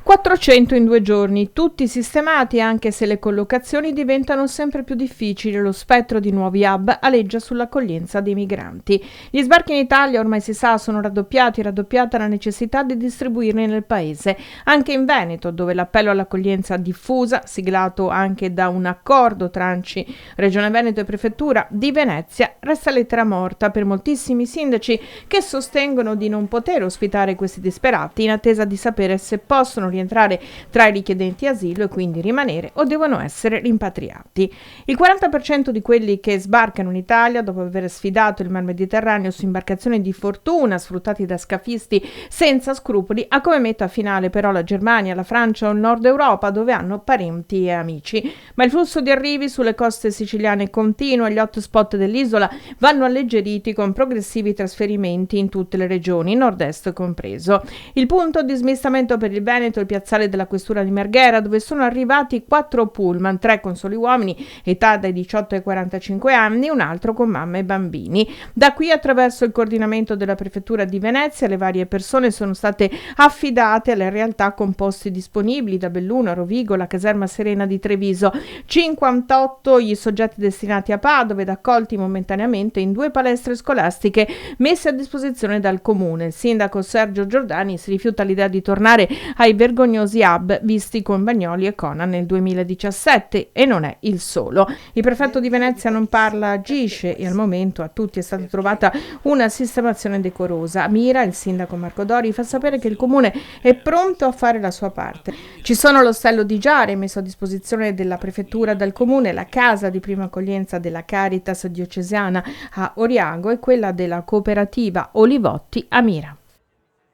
400 in 2 giorni, tutti sistemati anche se le collocazioni diventano sempre più difficili. Lo spettro di nuovi hub aleggia sull'accoglienza dei migranti. Gli sbarchi in Italia, ormai si sa, sono raddoppiata la necessità di distribuirli nel paese. Anche in Veneto, dove l'appello all'accoglienza diffusa, siglato anche da un accordo tra ANCI, Regione Veneto e Prefettura di Venezia, resta lettera morta per moltissimi sindaci che sostengono di non poter ospitare questi disperati in attesa di sapere se possono rientrare tra i richiedenti asilo e quindi rimanere o devono essere rimpatriati. Il 40% di quelli che sbarcano in Italia, dopo aver sfidato il Mar Mediterraneo su imbarcazioni di fortuna sfruttati da scafisti senza scrupoli, ha come meta finale però la Germania, la Francia o il Nord Europa, dove hanno parenti e amici. Ma il flusso di arrivi sulle coste siciliane continua e gli hotspot dell'isola vanno alleggeriti con progressivi trasferimenti in tutte le regioni, nord-est compreso. Il punto di smistamento per il Veneto è il piazzale della questura di Marghera, dove sono arrivati 4 pullman, 3 con soli uomini, età dai 18 ai 45 anni, un altro con mamma e bambini. Da qui, attraverso il coordinamento della Prefettura di Venezia, le varie persone sono state affidate alle realtà con posti disponibili da Belluno a Rovigo, la caserma Serena di Treviso. 58 gli soggetti destinati a Padova ed accolti momentaneamente in 2 palestre scolastiche messe a disposizione dal comune. Il sindaco Sergio Giordani si rifiuta l'idea di tornare ai vergognosi hub visti con Bagnoli e Conan nel 2017 e non è il solo. Il prefetto di Venezia non parla, agisce e al momento a tutti è stata trovata una sistemazione decorosa. Mira, il sindaco Marco Dori, fa sapere che il comune è pronto a fare la sua parte. Ci sono l'ostello di Giare messo a disposizione della prefettura dal comune, la casa di prima accoglienza della Caritas diocesana a Oriago e quella della cooperativa Olivotti a Mira.